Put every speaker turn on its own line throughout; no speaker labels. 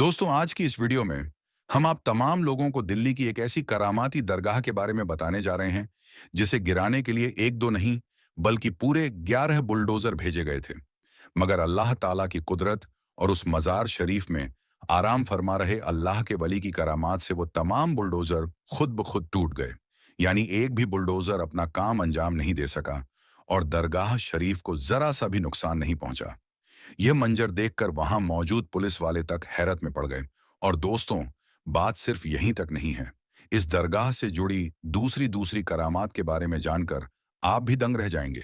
दोस्तों, आज की इस वीडियो में हम आप तमाम लोगों को दिल्ली की एक ऐसी करामाती दरगाह के बारे में बताने जा रहे हैं जिसे गिराने के लिए एक दो नहीं बल्कि पूरे 11 बुलडोजर भेजे गए थे। मगर अल्लाह ताला की कुदरत और उस मज़ार शरीफ में आराम फरमा रहे अल्लाह के वली की करामात से वो तमाम बुलडोजर खुद ब खुद टूट गए। यानी एक भी बुलडोजर अपना काम अंजाम नहीं दे सका और दरगाह शरीफ को जरा सा भी नुकसान नहीं पहुंचा। यह मंजर देखकर वहां मौजूद पुलिस वाले तक हैरत में पड़ गए। और दोस्तों, बात सिर्फ यहीं तक नहीं है। इस दरगाह से जुड़ी दूसरी दूसरी करामात के बारे में जानकर आप भी दंग रह जाएंगे।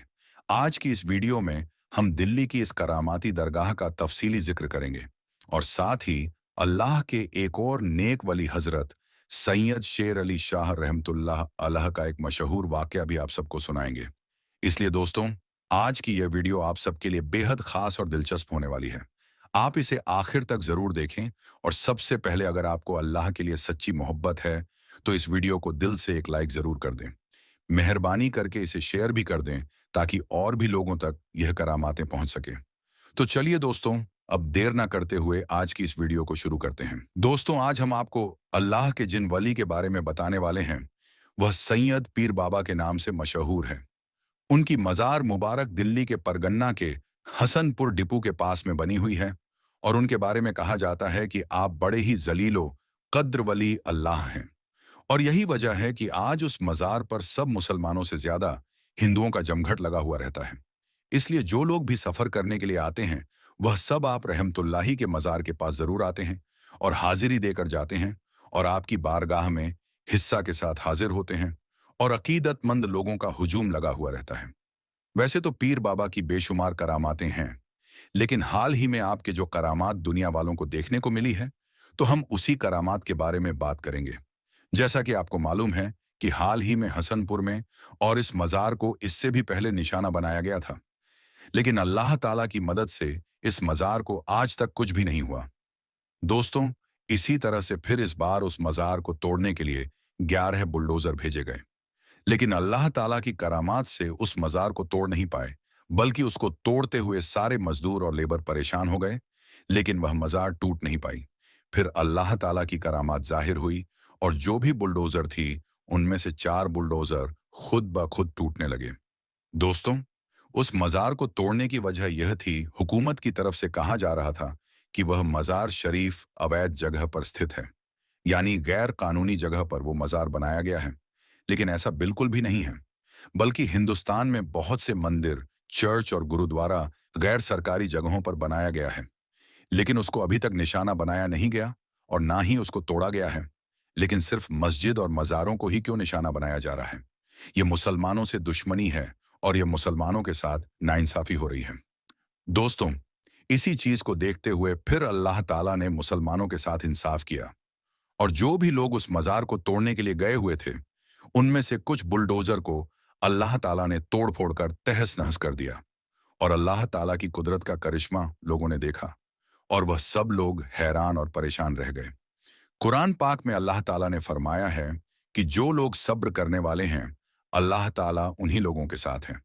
आज की इस वीडियो में हम दिल्ली की इस करामाती दरगाह का तफसीली जिक्र करेंगे और साथ ही अल्लाह के एक और नेक वली हजरत सैयद शेर अली शाह रहमतुल्लाह अलैह का एक मशहूर वाकया भी आप सबको सुनाएंगे। इसलिए दोस्तों, आज की यह वीडियो आप सबके लिए बेहद खास और दिलचस्प होने वाली है। आप इसे आखिर तक जरूर देखें और सबसे पहले अगर आपको अल्लाह के लिए सच्ची मोहब्बत है तो इस वीडियो को दिल से एक लाइक जरूर कर दें। मेहरबानी करके इसे शेयर भी कर दें ताकि और भी लोगों तक यह करामातें पहुंच सके। तो चलिए दोस्तों, अब देर ना करते हुए आज की इस वीडियो को शुरू करते हैं। दोस्तों, आज हम आपको अल्लाह के जिन वली के बारे में बताने वाले हैं वह सैयद पीर बाबा के नाम से मशहूर है। उनकी मज़ार मुबारक दिल्ली के परगन्ना के हसनपुर डिपू के पास में बनी हुई है और उनके बारे में कहा जाता है कि आप बड़े ही जलीलो कद्र वली अल्लाह हैं। और यही वजह है कि आज उस मज़ार पर सब मुसलमानों से ज्यादा हिंदुओं का जमघट लगा हुआ रहता है। इसलिए जो लोग भी सफर करने के लिए आते हैं वह सब आप रहमतुल्लाही के मज़ार के पास जरूर आते हैं और हाजिरी देकर जाते हैं और आपकी बारगाह में हिस्सा के साथ हाजिर होते हैं और अकीदतमंद लोगों का हुजूम लगा हुआ रहता है। वैसे तो पीर बाबा की बेशुमार करामातें हैं, लेकिन हाल ही में आपके जो करामात दुनिया वालों को देखने को मिली है तो हम उसी करामात के बारे में बात करेंगे। जैसा कि आपको मालूम है कि हाल ही में हसनपुर में और इस मज़ार को इससे भी पहले निशाना बनाया गया था, लेकिन अल्लाह ताला की मदद से इस मज़ार को आज तक कुछ भी नहीं हुआ। दोस्तों, इसी तरह से फिर इस बार उस मज़ार को तोड़ने के लिए 11 बुलडोजर भेजे गए, लेकिन अल्लाह ताला की करामात से उस मज़ार को तोड़ नहीं पाए, बल्कि उसको तोड़ते हुए सारे मजदूर और लेबर परेशान हो गए, लेकिन वह मज़ार टूट नहीं पाई। फिर अल्लाह ताला की करामात जाहिर हुई और जो भी बुलडोजर थी उनमें से 4 बुलडोजर खुद ब खुद टूटने लगे। दोस्तों, उस मज़ार को तोड़ने की वजह यह थी, हुकूमत की तरफ से कहा जा रहा था कि वह मज़ार शरीफ अवैध जगह पर स्थित है, यानी गैर कानूनी जगह पर वो मज़ार बनाया गया है। लेकिन ऐसा बिल्कुल भी नहीं है, बल्कि हिंदुस्तान में बहुत से मंदिर, चर्च और गुरुद्वारा गैर सरकारी जगहों पर बनाया गया है, लेकिन उसको अभी तक निशाना बनाया नहीं गया और ना ही उसको तोड़ा गया है। लेकिन सिर्फ मस्जिद और मज़ारों को ही क्यों निशाना बनाया जा रहा है? ये मुसलमानों से दुश्मनी है और ये मुसलमानों के साथ नाइंसाफी हो रही है। दोस्तों, इसी चीज को देखते हुए फिर अल्लाह ताला ने मुसलमानों के साथ इंसाफ किया और जो भी लोग उस मज़ार को तोड़ने के लिए गए हुए थे उनमें से कुछ बुलडोजर को अल्लाह ताला ने तोड़ फोड़ कर तहस नहस कर दिया। और अल्लाह ताला की कुदरत का करिश्मा लोगों ने देखा और वह सब लोग हैरान और परेशान रह गए। कुरान पाक में अल्लाह ताला ने फरमाया है कि जो लोग सब्र करने वाले हैं अल्लाह ताला उन्हीं लोगों के साथ हैं।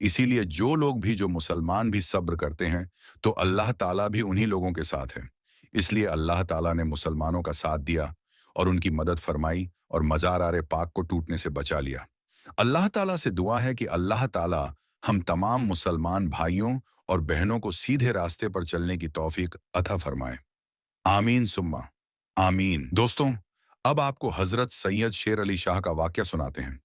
इसीलिए जो लोग भी, जो मुसलमान भी सब्र करते हैं तो अल्लाह ताला भी उन्हीं लोगों के साथ है। इसलिए अल्लाह ताला ने मुसलमानों का साथ दिया और उनकी मदद फरमाई और मज़ार आरे पाक को टूटने से बचा लिया। अल्लाह ताला से दुआ है कि अल्लाह ताला हम तमाम मुसलमान भाइयों और बहनों को सीधे रास्ते पर चलने की तौफीक अता फरमाए। आमीन सुम्मा आमीन। दोस्तों, अब आपको हजरत सैयद शेर अली शाह का वाकया सुनाते हैं।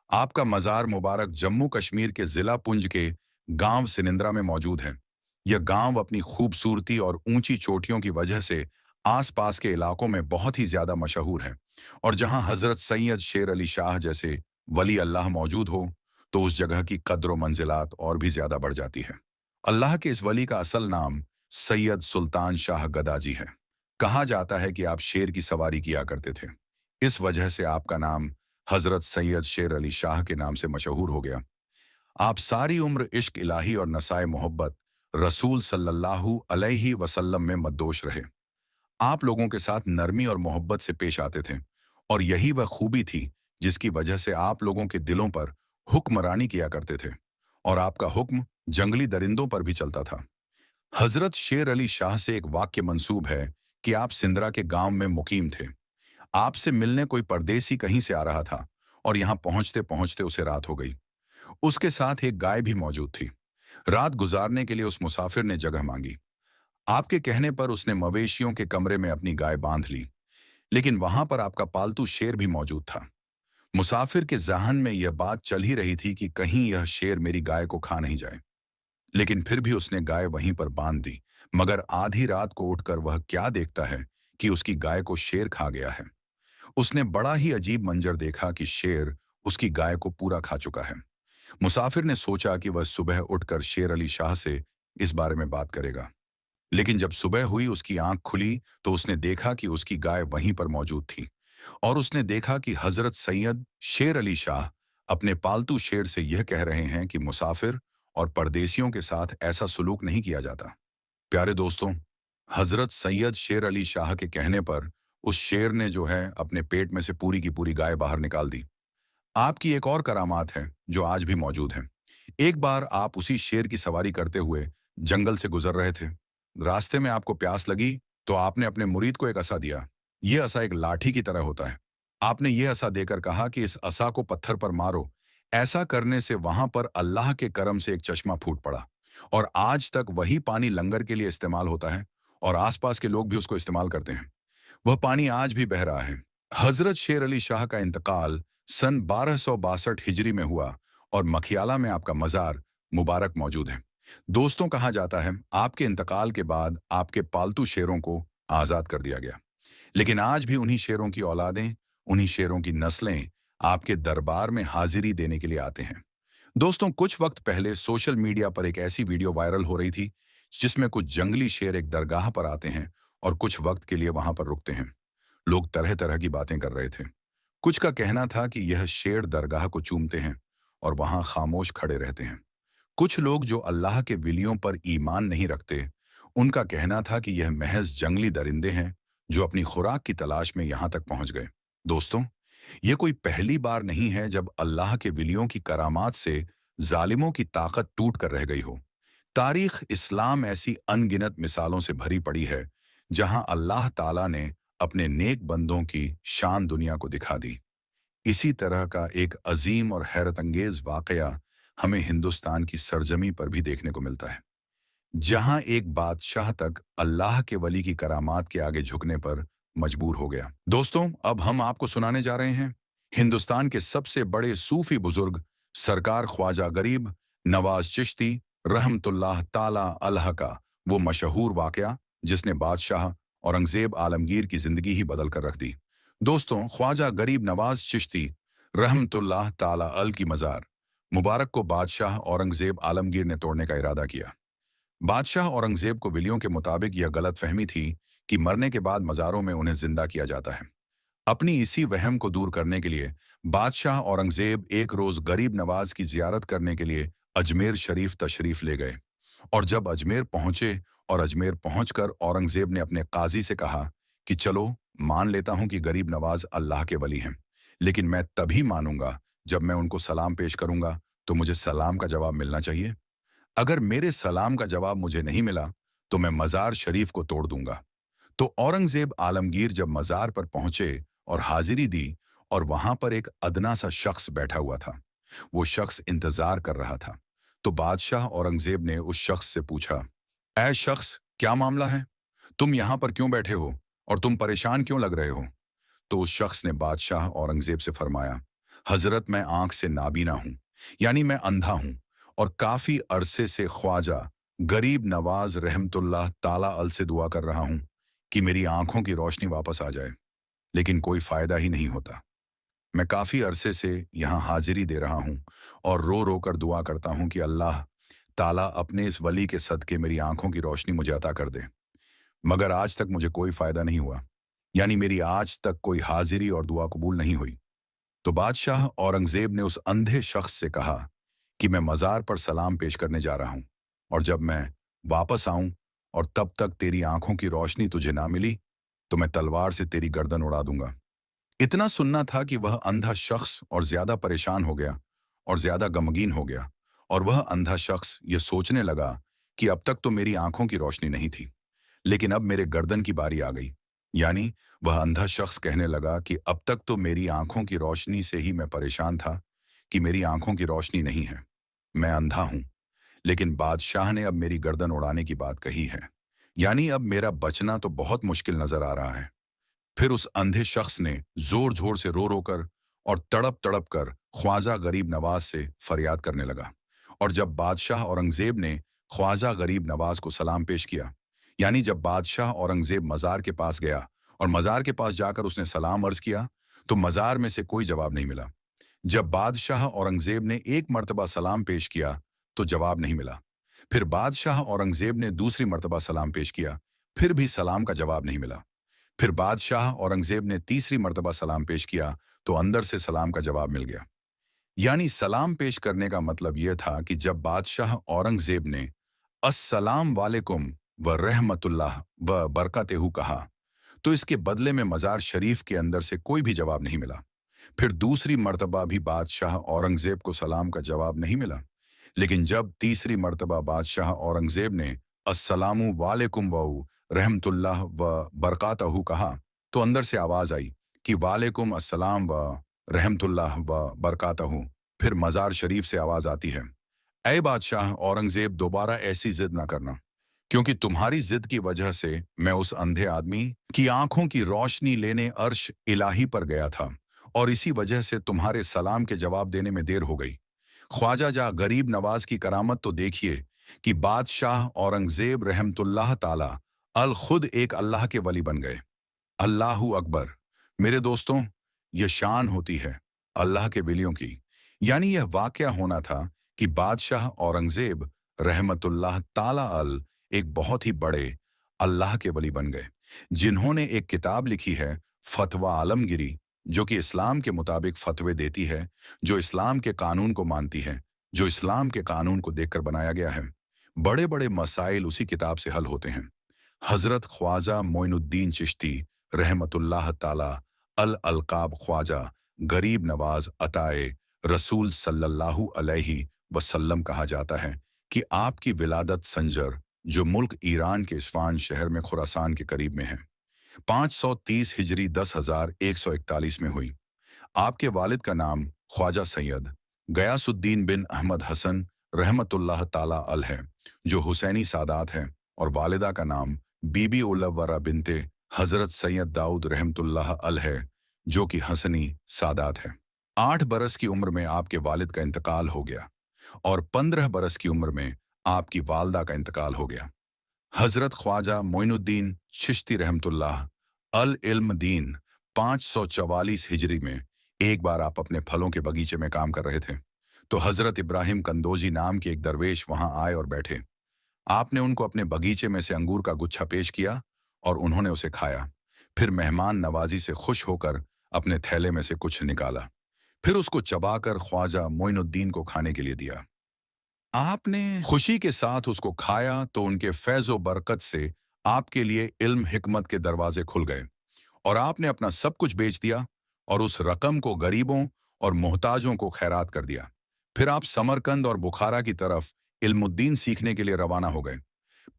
आपका मज़ार मुबारक जम्मू कश्मीर के जिला पुंज के गांव सिनिंद्रा में मौजूद है। यह गांव अपनी खूबसूरती और ऊंची चोटियों की वजह से आसपास के इलाकों में बहुत ही ज्यादा मशहूर है और जहां हजरत सैयद शेर अली शाह जैसे वली अल्लाह मौजूद हो तो उस जगह की कद्र व मंजिलात और भी ज्यादा बढ़ जाती है। अल्लाह के इस वली का असल नाम सैयद सुल्तान शाह गदाजी है। कहा जाता है कि आप शेर की सवारी किया करते थे, इस वजह से आपका नाम हजरत सैयद शेर अली शाह के नाम से मशहूर हो गया। आप सारी उम्र इश्क इलाही और नसाए मोहब्बत रसूल सल्लल्लाहु अलैहि वसल्लम में मद्दोश रहे। आप लोगों के साथ नरमी और मोहब्बत से पेश आते थे और यही वह खूबी थी जिसकी वजह से आप लोगों के दिलों पर हुक्मरानी किया करते थे और आपका हुक्म जंगली दरिंदों पर भी चलता था। हजरत शेर अली शाह से एक वाक्य मंसूब है कि आप सिंदरा के गांव में मुकीम थे। आपसे मिलने कोई परदेसी कहीं से आ रहा था और यहां पहुंचते पहुंचते उसे रात हो गई। उसके साथ एक गाय भी मौजूद थी। रात गुजारने के लिए उस मुसाफिर ने जगह मांगी। आपके कहने पर उसने मवेशियों के कमरे में अपनी गाय बांध ली, लेकिन वहां पर आपका पालतू शेर भी मौजूद था। मुसाफिर के जहन में यह बात चल ही रही थी कि कहीं यह शेर मेरी गाय को खा नहीं जाए, लेकिन फिर भी उसने गाय वहीं पर बांध दी। मगर आधी रात को उठकर वह क्या देखता है कि उसकी गाय को शेर खा गया है। उसने बड़ा ही अजीब मंजर देखा कि शेर उसकी गाय को पूरा खा चुका है। मुसाफिर ने सोचा कि वह सुबह उठकर शेर अली शाह से इस बारे में बात करेगा, लेकिन जब सुबह हुई उसकी आंख खुली तो उसने देखा कि उसकी गाय वहीं पर मौजूद थी। और उसने देखा कि हजरत सैयद शेर अली शाह अपने पालतू शेर से यह कह रहे हैं कि मुसाफिर और परदेसियों के साथ ऐसा सुलूक नहीं किया जाता। प्यारे दोस्तों, हजरत सैयद शेर अली शाह के कहने पर उस शेर ने जो है अपने पेट में से पूरी की पूरी गाय बाहर निकाल दी। आपकी एक और करामात है जो आज भी मौजूद है। एक बार आप उसी शेर की सवारी करते हुए जंगल से गुजर रहे थे। रास्ते में आपको प्यास लगी तो आपने अपने मुरीद को एक असा दिया। यह असा एक लाठी की तरह होता है। आपने यह असा देकर कहा कि इस असा को पत्थर पर मारो। ऐसा करने से वहां पर अल्लाह के करम से एक चश्मा फूट पड़ा और आज तक वही पानी लंगर के लिए इस्तेमाल होता है और आसपास के लोग भी उसको इस्तेमाल करते हैं। वह पानी आज भी बह रहा है। हजरत शेर अली शाह का इंतकाल सन 1262 हिजरी में हुआ और मखियाला में आपका मजार मुबारक मौजूद है। दोस्तों, कहा जाता है आपके इंतकाल के बाद आपके पालतू शेरों को आजाद कर दिया गया, लेकिन आज भी उन्हीं शेरों की औलादें, उन्हीं शेरों की नस्लें आपके दरबार में हाजिरी देने के लिए आते हैं। दोस्तों, कुछ वक्त पहले सोशल मीडिया पर एक ऐसी वीडियो वायरल हो रही थी जिसमें कुछ जंगली शेर एक दरगाह पर आते हैं और कुछ वक्त के लिए वहां पर रुकते हैं। लोग तरह तरह की बातें कर रहे थे। कुछ का कहना था कि यह शेर दरगाह को चूमते हैं और वहां खामोश खड़े रहते हैं। कुछ लोग जो अल्लाह के विलियों पर ईमान नहीं रखते, उनका कहना था कि यह महज जंगली दरिंदे हैं जो अपनी खुराक की तलाश में यहां तक पहुंच गए। दोस्तों, यह कोई पहली बार नहीं है जब अल्लाह के विलियों की करामात से जालिमों की ताकत टूट कर रह गई हो। तारीख इस्लाम ऐसी अनगिनत मिसालों से भरी पड़ी है जहां अल्लाह ताला ने अपने नेक बंदों की शान दुनिया को दिखा दी। इसी तरह का एक अजीम और हैरत अंगेज वाकया हमें हिंदुस्तान की सरजमी पर भी देखने को मिलता है, जहां एक बादशाह तक अल्लाह के वली की करामात के आगे झुकने पर मजबूर हो गया। दोस्तों, अब हम आपको सुनाने जा रहे हैं हिंदुस्तान के सबसे बड़े सूफी बुजुर्ग सरकार ख्वाजा गरीब नवाज चिश्ती रहमतुल्लाह ताला अलह का वो मशहूर वाकया जिसने बादशाह औरंगजेब आलमगीर की जिंदगी ही बदल कर रख दी। दोस्तों, ख्वाजा गरीब नवाज चिश्ती रहमतुल्लाह ताला अल की मजार मुबारक को बादशाह औरंगजेब आलमगीर ने तोड़ने का इरादा किया। बादशाह औरंगजेब को विलियों के मुताबिक यह गलत फहमी थी कि मरने के बाद मज़ारों में उन्हें जिंदा किया जाता है। अपनी इसी वहम को दूर करने के लिए बादशाह औरंगजेब एक रोज गरीब नवाज की जियारत करने के लिए अजमेर शरीफ तशरीफ ले गए। और जब अजमेर पहुंचे और अजमेर पहुंचकर औरंगजेब ने अपने काजी से कहा कि चलो, मान लेता हूं कि गरीब नवाज अल्लाह के वली हैं, लेकिन मैं तभी मानूंगा जब मैं उनको सलाम पेश करूंगा तो मुझे सलाम का जवाब मिलना चाहिए। अगर मेरे सलाम का जवाब मुझे नहीं मिला तो मैं मजार शरीफ को तोड़ दूंगा। तो औरंगजेब आलमगीर जब मजार पर पहुंचे और हाजिरी दी और वहां पर एक अदना सा शख्स बैठा हुआ था, वो शख्स इंतजार कर रहा था। तो बादशाह औरंगजेब ने उस शख्स से पूछा, ऐ शख्स, क्या मामला है? तुम यहां पर क्यों बैठे हो और तुम परेशान क्यों लग रहे हो? तो उस शख्स ने बादशाह औरंगजेब से फरमाया, हजरत, मैं आंख से नाबीना हूं, यानी मैं अंधा हूं, और काफी अरसे से ख्वाजा गरीब नवाज रहमतुल्लाह ताला अल से दुआ कर रहा हूं कि मेरी आंखों की रोशनी वापस आ जाए, लेकिन कोई फायदा ही नहीं होता। मैं काफी अरसे से यहाँ हाजिरी दे रहा हूँ और रो रो कर दुआ करता हूँ कि अल्लाह ताला अपने इस वली के सदके मेरी आंखों की रोशनी मुझे अता कर दे, मगर आज तक मुझे कोई फायदा नहीं हुआ, यानी मेरी आज तक कोई हाजिरी और दुआ कबूल नहीं हुई। तो बादशाह औरंगजेब ने उस अंधे शख्स से कहा कि मैं मजार पर सलाम पेश करने जा रहा हूँ, और जब मैं वापस आऊं और तब तक तेरी आंखों की रोशनी तुझे ना मिली तो मैं तलवार से तेरी गर्दन उड़ा दूंगा। इतना सुनना था कि वह अंधा शख्स और ज्यादा परेशान हो गया और ज्यादा गमगीन हो गया, और वह अंधा शख्स ये सोचने लगा कि अब तक तो मेरी आंखों की रोशनी नहीं थी, लेकिन अब मेरे गर्दन की बारी आ गई। यानी वह अंधा शख्स कहने लगा कि अब तक तो मेरी आंखों की रोशनी से ही मैं परेशान था कि मेरी आंखों की रोशनी नहीं है, मैं अंधा हूं। लेकिन बादशाह ने अब मेरी गर्दन उड़ाने की बात कही है, यानी अब मेरा बचना तो बहुत मुश्किल नजर आ रहा है। फिर उस अंधे शख्स ने जोर जोर से रो रो कर और तड़प तड़प कर ख्वाजा गरीब नवाज से फरियाद करने लगा। और जब बादशाह औरंगजेब ने ख्वाजा गरीब नवाज को सलाम पेश किया, यानी जब बादशाह औरंगजेब मज़ार के पास गया और मज़ार के पास जाकर उसने सलाम अर्ज किया, तो मज़ार में से कोई जवाब नहीं मिला। जब बादशाह औरंगजेब ने एक मर्तबा सलाम पेश किया, तो जवाब नहीं मिला। फिर बादशाह औरंगजेब ने दूसरी मर्तबा सलाम पेश किया, फिर भी सलाम का जवाब नहीं मिला। फिर बादशाह औरंगजेब ने तीसरी मर्तबा सलाम पेश किया, तो अंदर से सलाम का जवाब मिल गया। यानी सलाम पेश करने का मतलब यह था कि जब बादशाह औरंगजेब ने अस्सलाम वालेकुम व रहमतुल्लाह व बरकतेहू कहा, तो इसके बदले में मज़ार शरीफ के अंदर से कोई भी जवाब नहीं मिला। फिर दूसरी मर्तबा भी बादशाह औरंगजेब को सलाम का जवाब नहीं मिला। लेकिन जब तीसरी मर्तबा बादशाह औरंगजेब ने अस्सलामु वालेकुम व रहमतुल्लाह व बरकातहू कहा, तो अंदर से आवाज आई कि वालेकुम अस्सलाम व रहमतुल्लाह व बरकातहू। फिर मज़ार शरीफ से आवाज आती है, ऐ बादशाह औरंगजेब, दोबारा ऐसी जिद ना करना, क्योंकि तुम्हारी जिद की वजह से मैं उस अंधे आदमी की आंखों की रोशनी लेने अर्श इलाही पर गया था, और इसी वजह से तुम्हारे सलाम के जवाब देने में देर हो गई। ख्वाजा जा गरीब नवाज की करामत तो देखिए कि बादशाह औरंगजेब रहमतुल्लाह ताला अल खुद एक अल्लाह के वली बन गए। अल्लाहू अकबर। मेरे दोस्तों, यह शान होती है अल्लाह के वलियों की। यानी यह वाकया होना था कि बादशाह औरंगजेब रहमतुल्लाह ताला अल एक बहुत ही बड़े अल्लाह के वली बन गए, जिन्होंने एक किताब लिखी है फतवा आलमगिरी, जो कि इस्लाम के मुताबिक फतवे देती है, जो इस्लाम के कानून को मानती है, जो इस्लाम के कानून को देखकर बनाया गया है। बड़े बड़े मसाइल उसी किताब से हल होते हैं। हजरत ख्वाजा मोइनुद्दीन चिश्ती रहमतुल्लाह ताला अल अलकाब ख्वाजा गरीब नवाज अताए रसूल सल्लल्लाहु अलैहि वसल्लम कहा जाता है कि आपकी विलादत संजर, जो मुल्क ईरान के इस्फान शहर में खुरासान के करीब में है, 530 हिजरी 10,141 में हुई। आपके वालिद का नाम ख्वाजा सैयद गयासुद्दीन बिन अहमद हसन रहमतुल्लाह ताला अल है, जो हुसैनी सादात है, और वालिदा का नाम बीबी उल्लवरा बिनते हजरत सैयद दाऊद रहमतुल्लाह अल है, जो कि हसनी सादात है। 8 बरस की उम्र में आपके वालिद का इंतकाल हो गया और 15 बरस की उम्र में आपकी वालदा का इंतकाल हो गया। हजरत ख्वाजा मोइनुद्दीन चिश्ती रहमतुल्लाह अल इल्म दीन 544 हिजरी में एक बार आप अपने फलों के बगीचे में काम कर रहे थे, तो हजरत इब्राहिम कंदोजी नाम के एक दरवेश वहां आए और बैठे। आपने उनको अपने बगीचे में से अंगूर का गुच्छा पेश किया और उन्होंने उसे खाया। फिर मेहमान नवाजी से खुश होकर अपने थैले में से कुछ निकाला, फिर उसको चबाकर ख्वाजा मोइनुद्दीन को खाने के लिए दिया। आपने खुशी के साथ उसको खाया तो उनके फैज़ो बरकत से आपके लिए इल्म हिकमत के दरवाजे खुल गए, और आपने अपना सब कुछ बेच दिया और उस रकम को गरीबों और मोहताजों को खैरात कर दिया। फिर आप समरकंद और बुखारा की तरफ इल्मुद्दीन सीखने के लिए रवाना हो गए।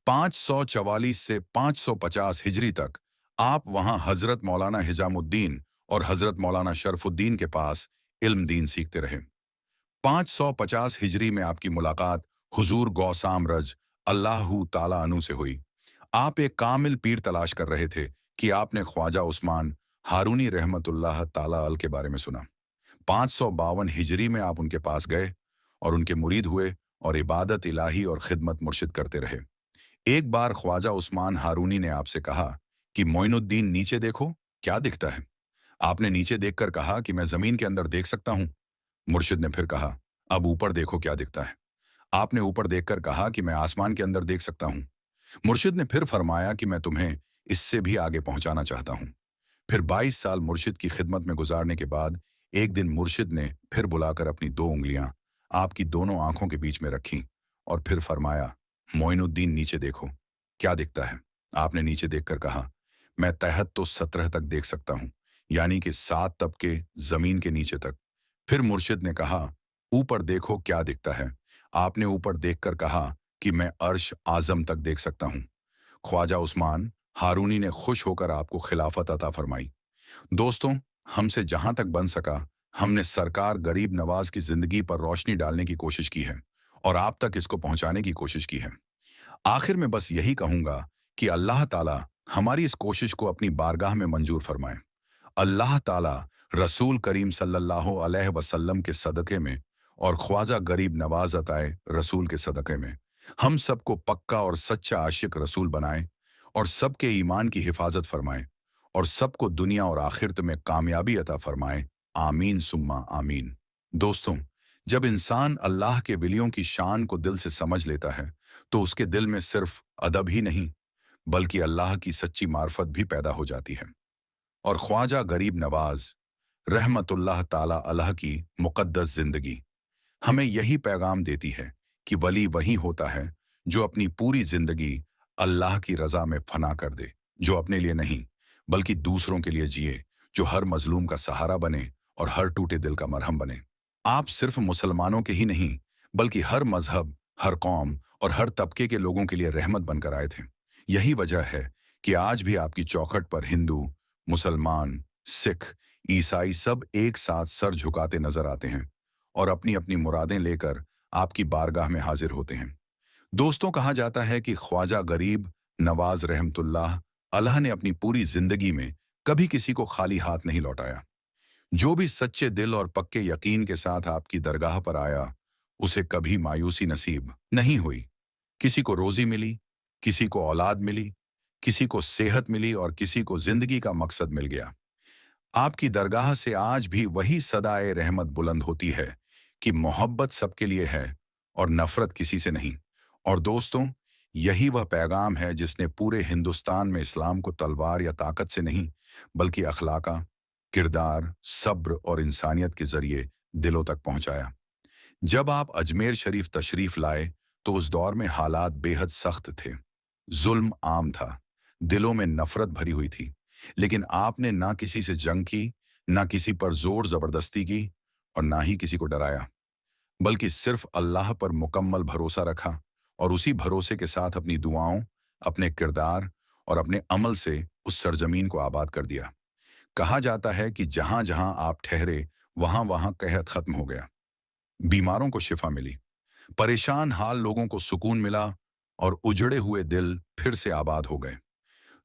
544 से 550 हिजरी तक आप वहां हजरत मौलाना हिजामुद्दीन और हजरत मौलाना शरफुद्दीन के पास इल्म दीन सीखते रहे। 550 हिजरी में आपकी मुलाकात हुजूर गौसाम रज अल्लाहू ताला अनु से हुई। आप एक कामिल पीर तलाश कर रहे थे कि आपने ख्वाजा उस्मान हारूनी रहमतुल्लाह ताला अल के बारे में सुना। 552 हिजरी में आप उनके पास गए और उनके मुरीद हुए और इबादत इलाही और खिदमत मुर्शिद करते रहे। एक बार ख्वाजा उस्मान हारूनी ने आपसे कहा कि मोइनुद्दीन, नीचे देखो क्या दिखता है। आपने नीचे देखकर कहा कि मैं जमीन के अंदर देख सकता हूं। मुर्शिद ने फिर कहा, अब ऊपर देखो क्या दिखता है। आपने ऊपर देखकर कहा कि मैं आसमान के अंदर देख सकता हूं। मुर्शिद ने फिर फरमाया कि मैं तुम्हें इससे भी आगे पहुंचाना चाहता हूं। फिर 22 साल मुर्शिद की खिदमत में गुजारने के बाद एक दिन मुर्शिद ने फिर बुलाकर अपनी 2 उंगलियां आपकी दोनों आंखों के बीच में रखीं और फिर फरमाया, मोइनुद्दीन, नीचे देखो क्या दिखता है। आपने नीचे देखकर कहा, मैं तहत तो 17 तक देख सकता हूं, यानी कि 7 तबके जमीन के नीचे तक। फिर मुर्शिद ने कहा, ऊपर देखो क्या दिखता है। आपने ऊपर देखकर कहा कि मैं अर्श आजम तक देख सकता हूं। ख्वाजा उस्मान हारूनी ने खुश होकर आपको खिलाफत अता फरमाई। दोस्तों, हमसे जहां तक बन सका, हमने सरकार गरीब नवाज की जिंदगी पर रोशनी डालने की कोशिश की है और आप तक इसको पहुंचाने की कोशिश की है। आखिर में बस यही कहूंगा कि अल्लाह ताला हमारी इस कोशिश को अपनी बारगाह में मंजूर फरमाए। अल्लाह ताला रसूल करीम सल्लल्लाहु अलैहि वसल्लम के सदक़े में और ख्वाजा गरीब नवाज अताए रसूल के सदक़े में हम सबको पक्का और सच्चा आशिक रसूल बनाए और सबके ईमान की हिफाजत फरमाए और सबको दुनिया और आखिरत में कामयाबी अता फरमाए। आमीन सुम्मा आमीन। दोस्तों, जब इंसान अल्लाह के वलियों की शान को दिल से समझ लेता है तो उसके दिल में सिर्फ अदब ही नहीं बल्कि अल्लाह की सच्ची मार्फत भी पैदा हो जाती है। और ख्वाजा गरीब नवाज रहमतुल्लाह ताला अलैह की मुक़द्दस जिंदगी हमें यही पैगाम देती है कि वली वही होता है जो अपनी पूरी जिंदगी अल्लाह की रजा में फना कर दे, जो अपने लिए नहीं बल्कि दूसरों के लिए जिए, जो हर मजलूम का सहारा बने और हर टूटे दिल का मरहम बने। आप सिर्फ मुसलमानों के ही नहीं बल्कि हर मजहब, हर कौम और हर तबके के लोगों के लिए रहमत बनकर आए थे। यही वजह है कि आज भी आपकी चौखट पर हिंदू, मुसलमान, सिख, ईसाई सब एक साथ सर झुकाते नजर आते हैं और अपनी अपनी मुरादें लेकर आपकी बारगाह में हाजिर होते हैं। दोस्तों, कहा जाता है कि ख्वाजा गरीब नवाज रहमतुल्लाह अलैह ने अपनी पूरी जिंदगी में कभी किसी को खाली हाथ नहीं लौटाया। जो भी सच्चे दिल और पक्के यकीन के साथ आपकी दरगाह पर आया, उसे कभी मायूसी नसीब नहीं हुई। किसी को रोजी मिली, किसी को औलाद मिली, किसी को सेहत मिली और किसी को जिंदगी का मकसद मिल गया। आपकी दरगाह से आज भी वही सदाए रहमत बुलंद होती है कि मोहब्बत सबके लिए है और नफरत किसी से नहीं। और दोस्तों, यही वह पैगाम है जिसने पूरे हिंदुस्तान में इस्लाम को तलवार या ताकत से नहीं बल्कि अखलाका, किरदार, सब्र और इंसानियत के जरिए दिलों तक पहुंचाया। जब आप अजमेर शरीफ तशरीफ लाए तो उस दौर में हालात बेहद सख्त थे। जुल्म आम था, दिलों में नफरत भरी हुई थी, लेकिन आपने ना किसी से जंग की, ना किसी पर जोर जबरदस्ती की और ना ही किसी को डराया, बल्कि सिर्फ अल्लाह पर मुकम्मल भरोसा रखा और उसी भरोसे के साथ अपनी दुआओं, अपने किरदार और अपने अमल से उस सरजमीन को आबाद कर दिया। कहा जाता है कि जहां जहां आप ठहरे वहां वहां कहत खत्म हो गया, बीमारों को शिफा मिली, परेशान हाल लोगों को सुकून मिला और उजड़े हुए दिल फिर से आबाद हो गए।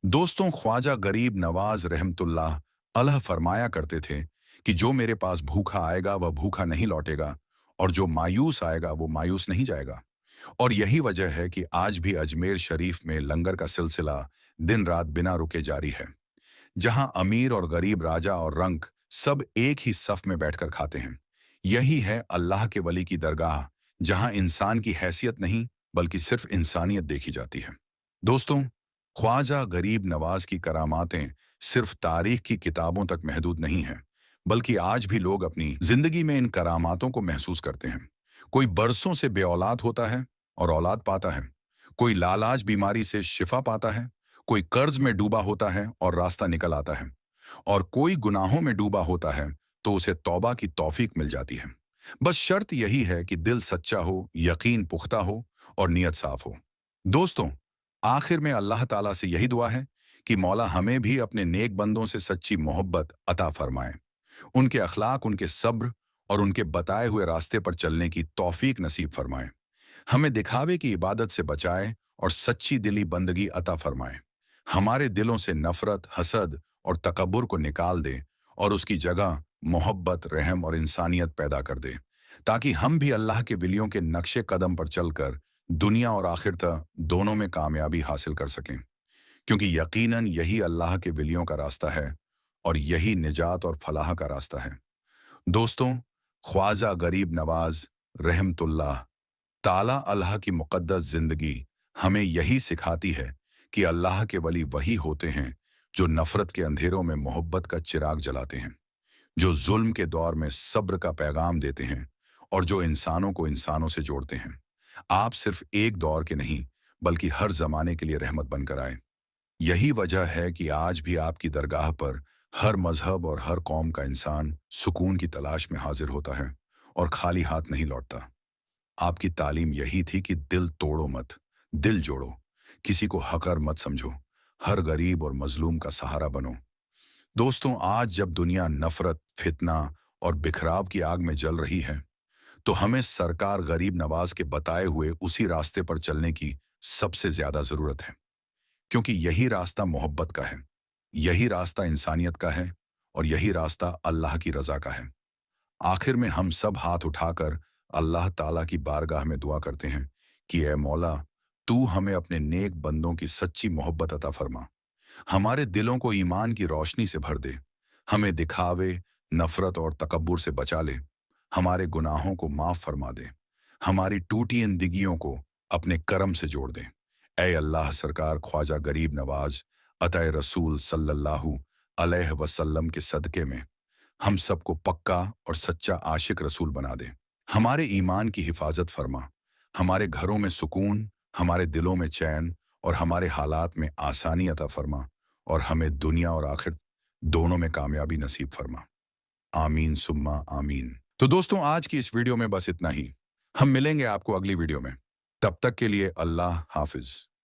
दोस्तों, ख्वाजा गरीब नवाज रहमतुल्लाह अलैह फरमाया करते थे कि जो मेरे पास भूखा आएगा वह भूखा नहीं लौटेगा और जो मायूस आएगा वो मायूस नहीं जाएगा। और यही वजह है कि आज भी अजमेर शरीफ में लंगर का सिलसिला दिन रात बिना रुके जारी है, जहां अमीर और गरीब, राजा और रंक सब एक ही सफ में बैठकर खाते हैं। यही है अल्लाह के वली की दरगाह, जहां इंसान की हैसियत नहीं बल्कि सिर्फ इंसानियत देखी जाती है। दोस्तों, ख्वाजा गरीब नवाज की करामातें सिर्फ तारीख की किताबों तक महदूद नहीं हैं, बल्कि आज भी लोग अपनी जिंदगी में इन करामातों को महसूस करते हैं। कोई बरसों से बेऔलाद होता है और औलाद पाता है, कोई लालाज बीमारी से शिफा पाता है, कोई कर्ज में डूबा होता है और रास्ता निकल आता है, और कोई गुनाहों में डूबा होता है तो उसे तौबा की तौफीक मिल जाती है। बस शर्त यही है कि दिल सच्चा हो, यकीन पुख्ता हो और नियत साफ हो। दोस्तों, आखिर में अल्लाह ताला से यही दुआ है कि मौला हमें भी अपने नेक बंदों से सच्ची मोहब्बत अता फरमाए, उनके अखलाक, उनके सब्र और उनके बताए हुए रास्ते पर चलने की तौफीक नसीब फरमाए। हमें दिखावे की इबादत से बचाए और सच्ची दिली बंदगी अता फरमाए। हमारे दिलों से नफरत, हसद और तकब्बुर को निकाल दे और उसकी जगह मोहब्बत, रहम और इंसानियत पैदा कर दे, ताकि हम भी अल्लाह के वलियों के नक्शे कदम पर चलकर दुनिया और आखिरत दोनों में कामयाबी हासिल कर सकें, क्योंकि यकीनन यही अल्लाह के वलियों का रास्ता है और यही निजात और फलाह का रास्ता है। दोस्तों, ख्वाजा गरीब नवाज रहमतुल्लाह ताला अलैह की मुक़द्दस जिंदगी हमें यही सिखाती है कि अल्लाह के वली वही होते हैं जो नफरत के अंधेरों में मोहब्बत का चिराग जलाते हैं, जो जुल्म के दौर में सब्र का पैगाम देते हैं और जो इंसानों को इंसानों से जोड़ते हैं। आप सिर्फ एक दौर के नहीं बल्कि हर जमाने के लिए रहमत बनकर आए। यही वजह है कि आज भी आपकी दरगाह पर हर मजहब और हर कौम का इंसान सुकून की तलाश में हाजिर होता है और खाली हाथ नहीं लौटता। आपकी तालीम यही थी कि दिल तोड़ो मत, दिल जोड़ो। किसी को हकर मत समझो, हर गरीब और मजलूम का सहारा बनो। दोस्तों, आज जब दुनिया नफरत, फितना और बिखराव की आग में जल रही है, तो हमें सरकार गरीब नवाज के बताए हुए उसी रास्ते पर चलने की सबसे ज्यादा जरूरत है, क्योंकि यही रास्ता मोहब्बत का है, यही रास्ता इंसानियत का है और यही रास्ता अल्लाह की रजा का है। आखिर में हम सब हाथ उठाकर अल्लाह ताला की बारगाह में दुआ करते हैं कि ए मौला, तू हमें अपने नेक बंदों की सच्ची मोहब्बत अता फरमा, हमारे दिलों को ईमान की रोशनी से भर दे, हमें दिखावे, नफरत और तकब्बुर से बचा ले, हमारे गुनाहों को माफ फरमा दे, हमारी टूटी जिंदगियों को अपने करम से जोड़ दे। ए अल्लाह, सरकार ख्वाजा गरीब नवाज अतः रसूल सल्लल्लाहु अलैहि वसल्लम के सदके में हम सबको पक्का और सच्चा आशिक रसूल बना दे। हमारे ईमान की हिफाजत फरमा, हमारे घरों में सुकून, हमारे दिलों में चैन और हमारे हालात में आसानी अता फरमा, और हमें दुनिया और आखिर दोनों में कामयाबी नसीब फरमा। आमीन सुम्मा आमीन। तो दोस्तों, आज की इस वीडियो में बस इतना ही। हम मिलेंगे आपको अगली वीडियो में। तब तक के लिए अल्लाह हाफिज।